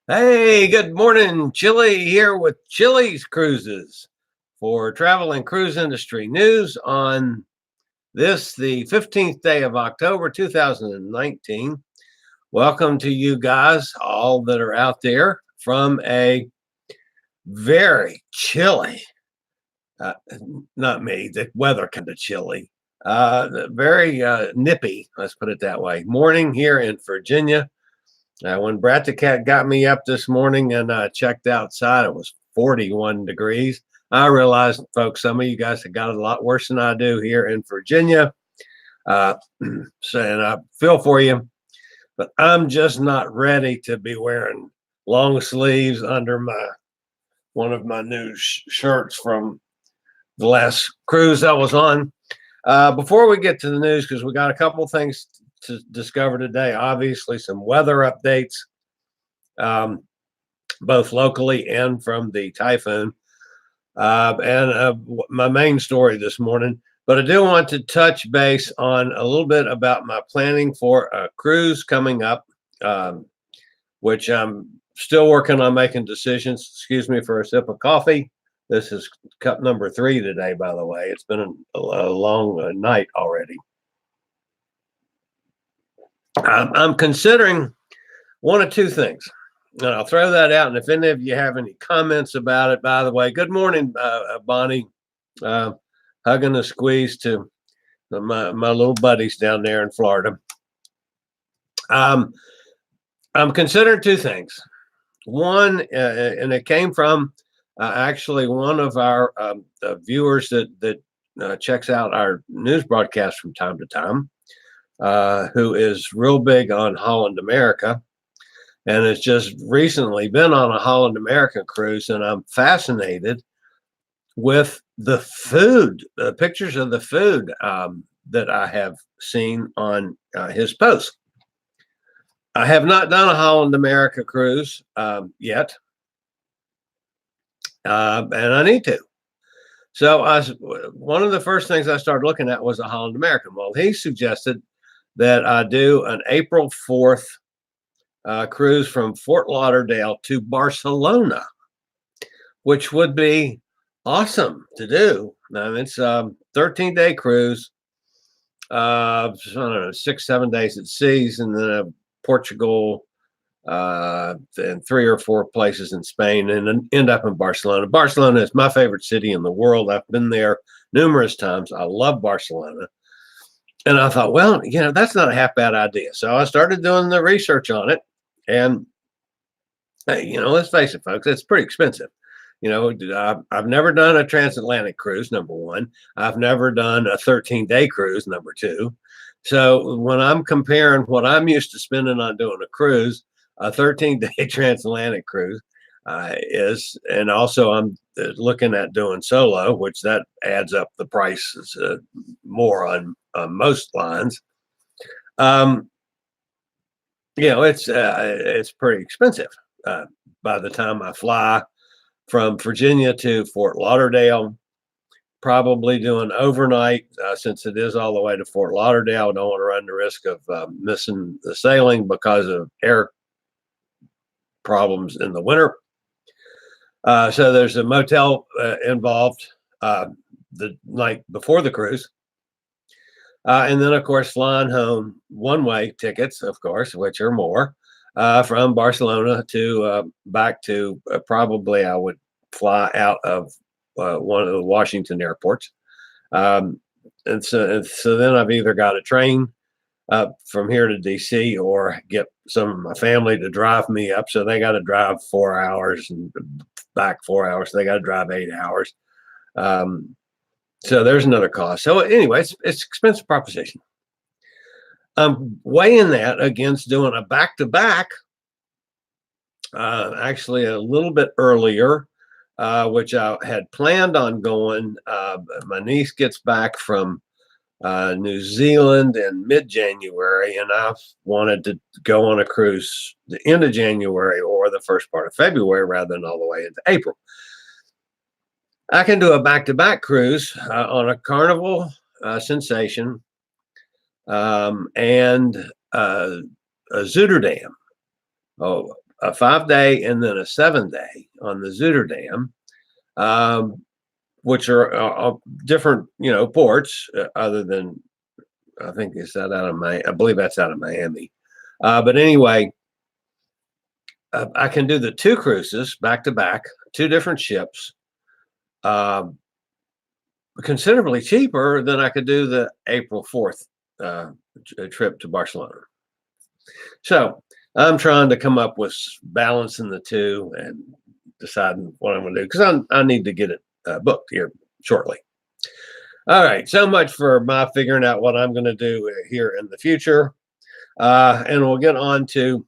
Hey, good morning, Chillie here with Chillie's Cruises for travel and cruise industry news on the 15th day of October 2019. Welcome to you guys, all that are out there from a very chilly, uh, not me, the weather kind of chilly, very nippy, let's put it that way, morning here in Virginia. When Brat the Cat got me up this morning and checked outside, it was 41 degrees. I realized, folks, some of you guys have got it a lot worse than I do here in Virginia. And I feel for you, but I'm just not ready to be wearing long sleeves under one of my new shirts from the last cruise I was on. Before we get to the news, because we got a couple things to discover today. Obviously, some weather updates, both locally and from the typhoon, and my main story this morning. But I do want to touch base on a little bit about my planning for a cruise coming up, which I'm still working on making decisions. Excuse me for a sip of coffee. This is cup number 3 today, by the way. It's been a long night already. I'm considering one of two things, and I'll throw that out. And if any of you have any comments about it, by the way, good morning, Bonnie. Hugging a squeeze to my little buddies down there in Florida. I'm considering two things. One, and it came from actually one of our viewers that checks out our news broadcast from time to time. Who is real big on Holland America and has just recently been on a Holland America cruise. And I'm fascinated with the food, the pictures of the food that I have seen on his posts. I have not done a Holland America cruise yet, and I need to. So one of the first things I started looking at was a Holland American. Well, he suggested that I do an April 4th cruise from Fort Lauderdale to Barcelona, which would be awesome to do. Now, it's a 13-day cruise, I don't know, 6-7 days at seas, and then Portugal, and 3 or 4 places in Spain, and then end up in Barcelona. Barcelona is my favorite city in the world. I've been there numerous times. I love Barcelona. And I thought, well, that's not a half bad idea. So I started doing the research on it. And, let's face it, folks, it's pretty expensive. I've never done a transatlantic cruise, number one. I've never done a 13-day cruise, number two. So when I'm comparing what I'm used to spending on doing a cruise, a 13-day transatlantic cruise is, and also I'm looking at doing solo, which that adds up the prices more on most lines. It's pretty expensive. By the time I fly from Virginia to Fort Lauderdale, probably doing overnight, since it is all the way to Fort Lauderdale. I don't want to run the risk of missing the sailing because of air problems in the winter. So there's a motel involved the night before the cruise. And then, of course, flying home one-way tickets, of course, which are more, from Barcelona to back to probably I would fly out of one of the Washington airports. And so then I've either got a train from here to DC or get some of my family to drive me up. So they got to drive 4 hours and back 4 hours. So they got to drive 8 hours. So there's another cost. So anyway, it's an expensive proposition. I'm weighing that against doing a back-to-back, actually a little bit earlier, which I had planned on going. My niece gets back from New Zealand in mid-January, and I wanted to go on a cruise the end of January or the first part of February rather than all the way into April. I can do a back-to-back cruise on a Carnival Sensation and a Zutterdam. Oh, a 5-day and then a 7-day on the Zutterdam, which are different, ports other than, I think it's out of Miami. I believe that's out of Miami. But anyway, I can do the 2 cruises back to back, 2 different ships, considerably cheaper than I could do the April 4th trip to Barcelona. So I'm trying to come up with balancing the 2 and deciding what I'm going to do, because I need to get it booked here shortly. All right, so much for my figuring out what I'm going to do here in the future. And we'll get on to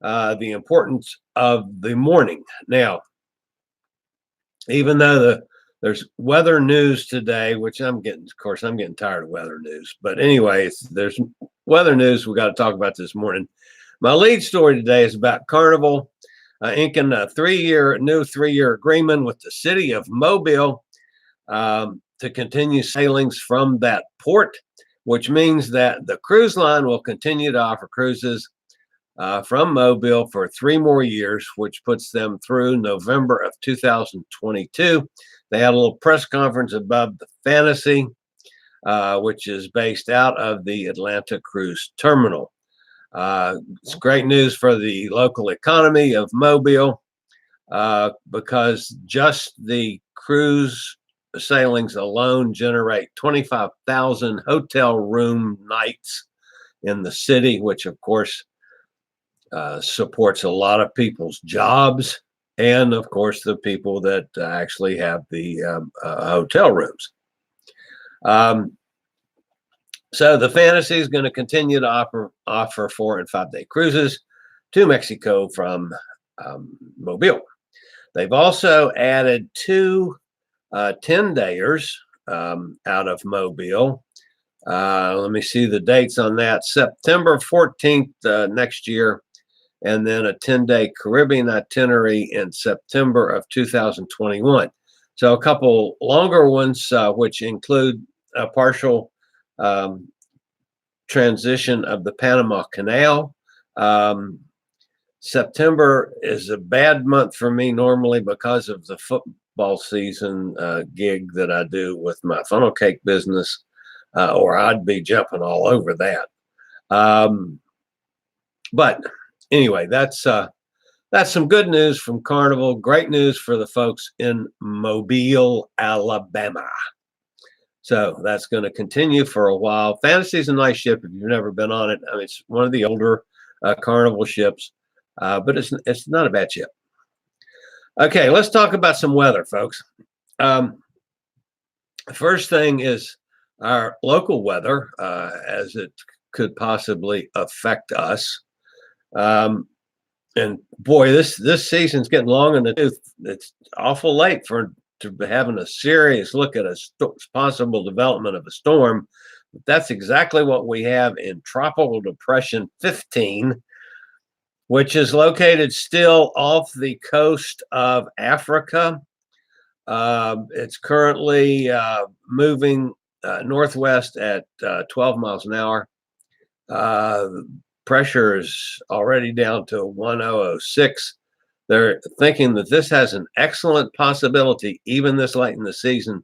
the importance of the morning. Now, even though there's weather news today, which I'm getting tired of weather news. But anyway, there's weather news we got to talk about this morning. My lead story today is about Carnival inking a new 3-year agreement with the city of Mobile to continue sailings from that port, which means that the cruise line will continue to offer cruises from Mobile for 3 more years, which puts them through November of 2022. They had a little press conference above the Fantasy, which is based out of the Atlanta Cruise Terminal. It's great news for the local economy of Mobile because just the cruise sailings alone generate 25,000 hotel room nights in the city, which of course supports a lot of people's jobs, and of course the people that actually have the hotel rooms. So the Fantasy is going to continue to offer 4- and 5-day cruises to Mexico from Mobile. They've also added 2 10-dayers out of Mobile. Let me see the dates on that. September 14th next year, and then a 10-day Caribbean itinerary in September of 2021. So a couple longer ones, which include a partial transition of the Panama Canal. September is a bad month for me normally because of the football season gig that I do with my funnel cake business, or I'd be jumping all over that. But anyway, that's some good news from Carnival. Great news for the folks in Mobile, Alabama. So that's going to continue for a while. Fantasy is a nice ship if you've never been on it. I mean, it's one of the older Carnival ships, but it's not a bad ship. Okay, let's talk about some weather, folks. First thing is our local weather, as it could possibly affect us. And boy, this season's getting long in the tooth. It's awful late to having a serious look at a possible development of a storm. But that's exactly what we have in Tropical Depression 15, which is located still off the coast of Africa. It's currently moving northwest at 12 miles an hour. Pressure is already down to 1006. They're thinking that this has an excellent possibility, even this late in the season,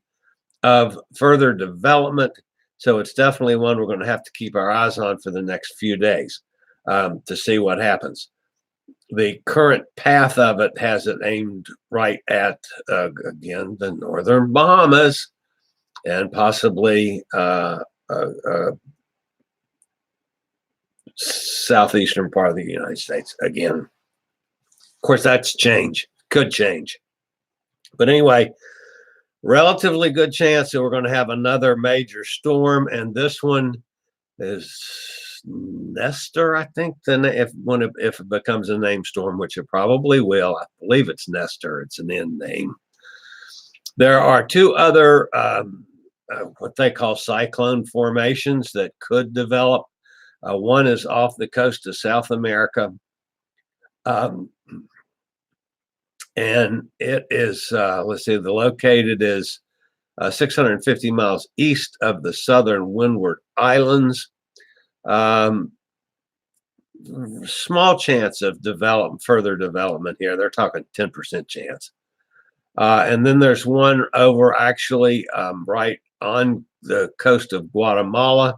of further development. So it's definitely one we're going to have to keep our eyes on for the next few days to see what happens. The current path of it has it aimed right at, again, the northern Bahamas and possibly southeastern part of the United States again. Of course, could change. But anyway, relatively good chance that we're going to have another major storm, and this one is Nestor, I think. Then if it becomes a name storm, which it probably will, I believe it's Nestor. It's an N name. There are 2 other what they call cyclone formations that could develop. One is off the coast of South America. And it is, let's see, located is 650 miles east of the southern Windward Islands. small chance of further development here. They're talking 10% chance. And then there's one over actually right on the coast of Guatemala,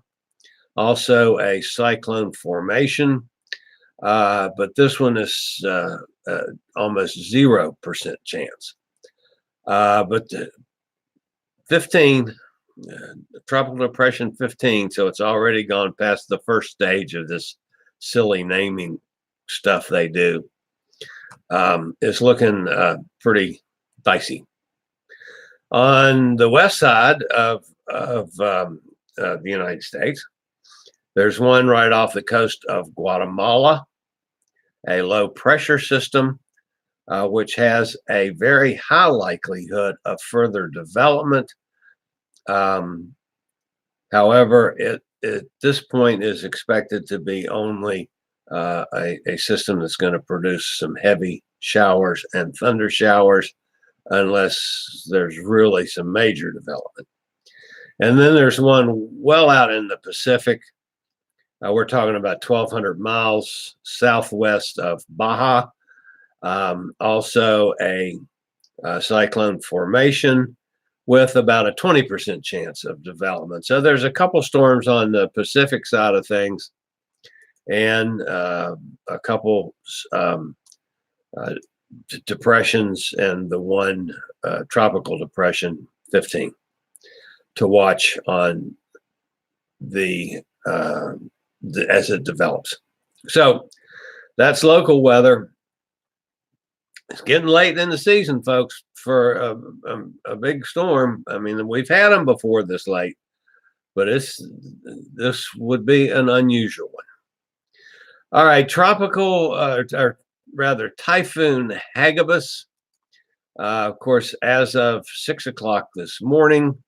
also a cyclone formation. But this one is almost 0% chance. But the 15, Tropical Depression 15, so it's already gone past the first stage of this silly naming stuff they do, is looking pretty dicey. On the west side of the United States, there's one right off the coast of Guatemala, a low pressure system, which has a very high likelihood of further development. However, it at this point is expected to be only a system that's going to produce some heavy showers and thunder showers, unless there's really some major development. And then there's one well out in the Pacific. We're talking about 1,200 miles southwest of Baja. Also a cyclone formation with about a 20% chance of development. So there's a couple storms on the Pacific side of things, and a couple depressions, and the one tropical depression 15 to watch on as it develops. So that's local weather. It's getting late in the season, folks, for a big storm. I mean, we've had them before this late, but this would be an unusual one. All right, or rather Typhoon Hagibis. Of course, as of 6 o'clock this morning,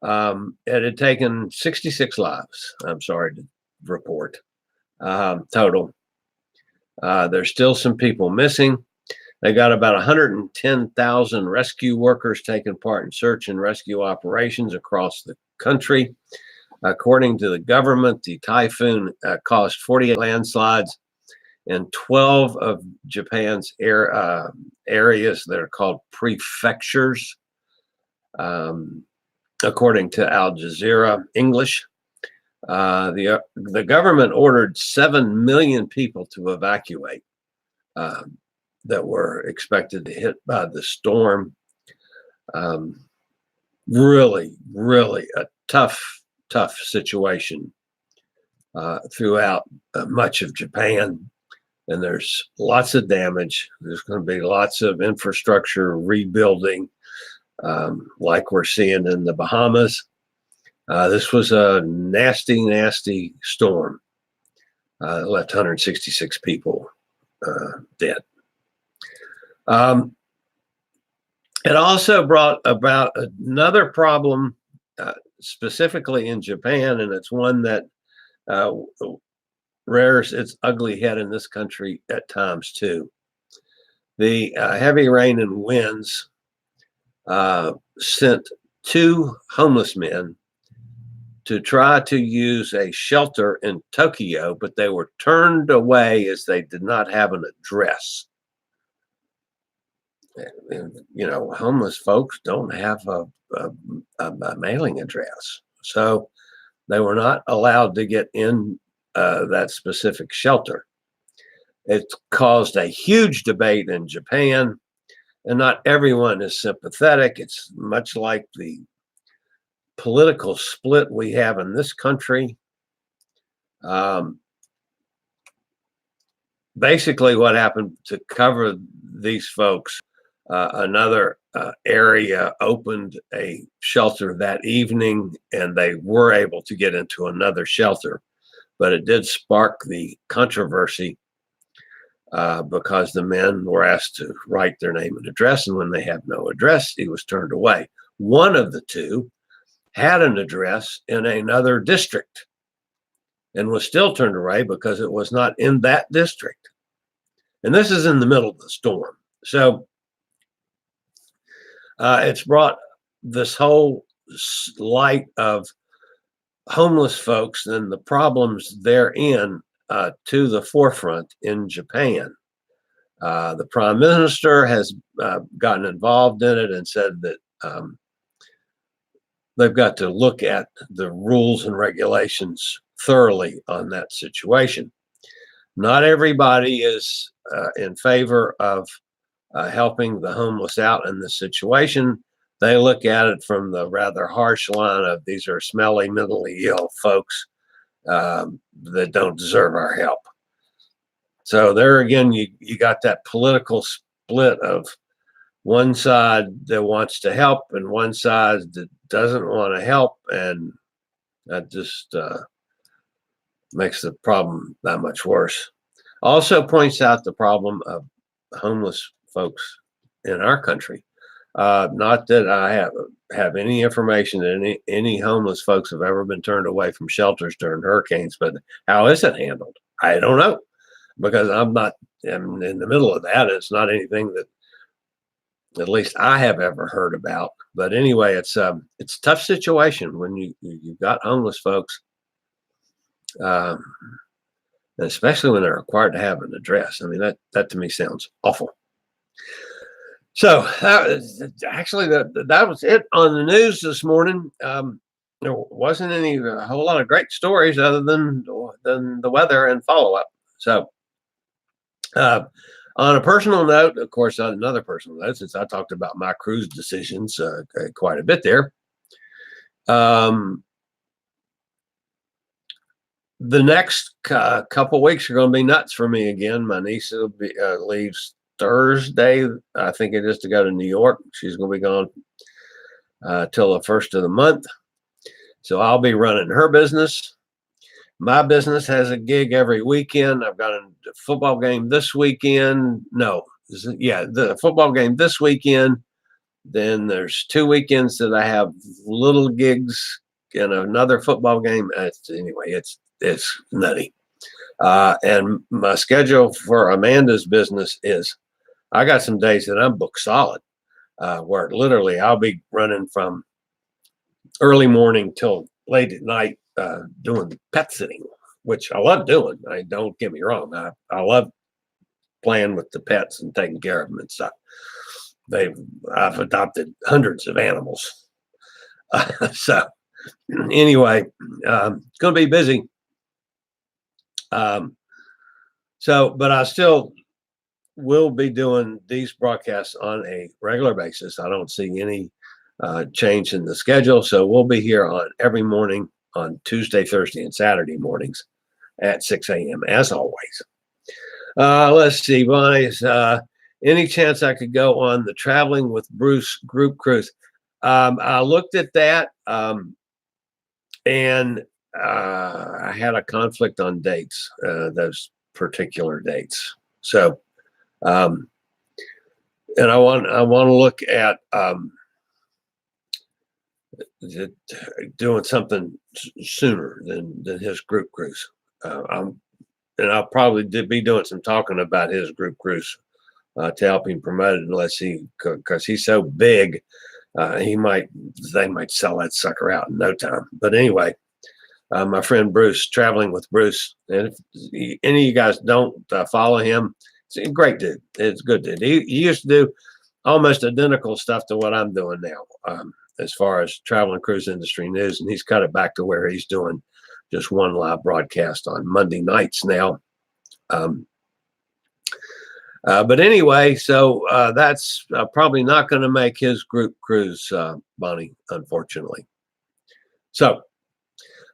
it had taken 66 lives. I'm sorry to report, total. There's still some people missing. They got about 110,000 rescue workers taking part in search and rescue operations across the country. According to the government, the typhoon caused 48 landslides in 12 of Japan's areas that are called prefectures, according to Al Jazeera English. The government ordered 7 million people to evacuate that were expected to hit by the storm. Really, really a tough situation throughout much of Japan. And there's lots of damage. There's going to be lots of infrastructure rebuilding, like we're seeing in the Bahamas. This was a nasty, nasty storm. Left 166 people dead. It also brought about another problem, specifically in Japan, and it's one that rears its ugly head in this country at times too. The heavy rain and winds sent 2 homeless men to try to use a shelter in Tokyo, but they were turned away as they did not have an address. You know, homeless folks don't have a mailing address, so they were not allowed to get in that specific shelter. It caused a huge debate in Japan, and not everyone is sympathetic. It's much like the political split we have in this country. Basically, what happened to cover these folks, another area opened a shelter that evening, and they were able to get into another shelter. But it did spark the controversy because the men were asked to write their name and address, and when they had no address, he was turned away. One of the 2 had an address in another district and was still turned away because it was not in that district. And this is in the middle of the storm. So it's brought this whole light of homeless folks and the problems therein to the forefront in Japan. The Prime Minister has gotten involved in it and said that they've got to look at the rules and regulations thoroughly on that situation. Not everybody is in favor of helping the homeless out in this situation. They look at it from the rather harsh line of these are smelly, mentally ill folks that don't deserve our help. So there again, you got that political split of one side that wants to help and one side that doesn't want to help, and that just makes the problem that much worse. Also points out the problem of homeless folks in our country. Not that I have any information that any homeless folks have ever been turned away from shelters during hurricanes, but how is it handled? I don't know, because I'm in the middle of that. It's not anything that at least I have ever heard about. But anyway, it's a tough situation when you've got homeless folks, especially when they're required to have an address. I mean, that to me sounds awful. So actually, that was it on the news this morning. There wasn't a whole lot of great stories other than the weather and follow up. So on a personal note, of course, on another personal note, since I talked about my cruise decisions quite a bit there, the next couple weeks are going to be nuts for me again. My niece will be, leaves Thursday, I think it is, to go to New York. She's going to be gone till the first of the month. So I'll be running her business. My business has a gig every weekend. I've got a football game this weekend. The football game this weekend. Then there's 2 weekends that I have little gigs and another football game. Anyway, it's nutty. And my schedule for Amanda's business is I got some days that I'm booked solid, where literally I'll be running from early morning till late at night, doing pet sitting, which I love doing. Don't get me wrong. I love playing with the pets and taking care of them and stuff. I've adopted hundreds of animals. So anyway, it's going to be busy. But I still will be doing these broadcasts on a regular basis. I don't see any change in the schedule. So we'll be here on every morning on Tuesday, Thursday, and Saturday mornings at 6 a.m. as always. Let's see, Bonnie. Any chance I could go on the Traveling with Bruce group cruise? I looked at that, and I had a conflict on dates, those particular dates. So, and I want to look at doing something sooner than his group cruise. And I'll probably be doing some talking about his group cruise to help him promote it, unless because he's so big, they might sell that sucker out in no time. But anyway, my friend Bruce, Traveling with Bruce, and if any of you guys don't follow him, it's a great dude. It's a good dude. He used to do almost identical stuff to what I'm doing now, as far as travel and cruise industry news, and he's cut it back to where he's doing just one live broadcast on Monday nights now. But anyway, so that's probably not going to make his group cruise, Bonnie, unfortunately. So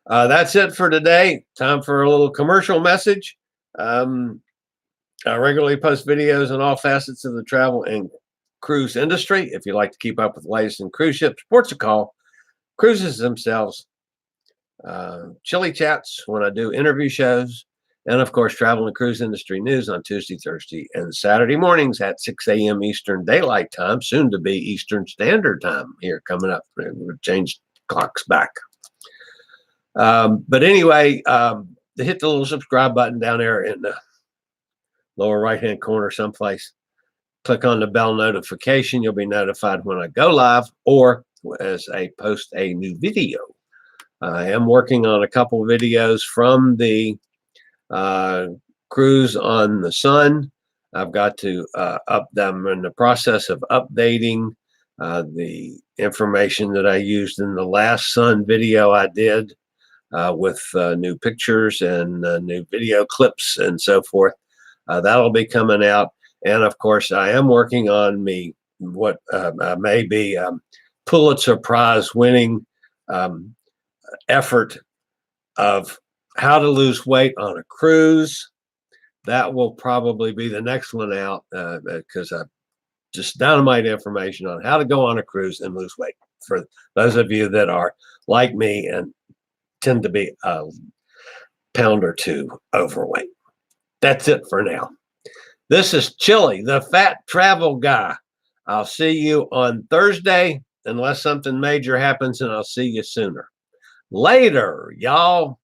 that's it for today. Time for a little commercial message. I regularly post videos on all facets of the travel and cruise industry. If you'd like to keep up with the latest in cruise ships, ports of call, cruises themselves, Chillie chats when I do interview shows, and of course, travel and cruise industry news on Tuesday, Thursday, and Saturday mornings at 6 a.m. Eastern Daylight Time, soon to be Eastern Standard Time here coming up. We've changed clocks back. But anyway, hit the little subscribe button down there in the lower right-hand corner someplace. Click on the bell notification. You'll be notified when I go live or as I post a new video. I am working on a couple of videos from the cruise on the Sun. I've got to I'm in the process of updating the information that I used in the last Sun video I did with new pictures and new video clips and so forth. That'll be coming out. And of course, I am working on what may be Pulitzer Prize winning effort of how to lose weight on a cruise. That will probably be the next one out because I just dynamite information on how to go on a cruise and lose weight for those of you that are like me and tend to be a pound or two overweight. That's it for now. This is Chillie, the fat travel guy. I'll see you on Thursday unless something major happens, and I'll see you sooner. Later, y'all.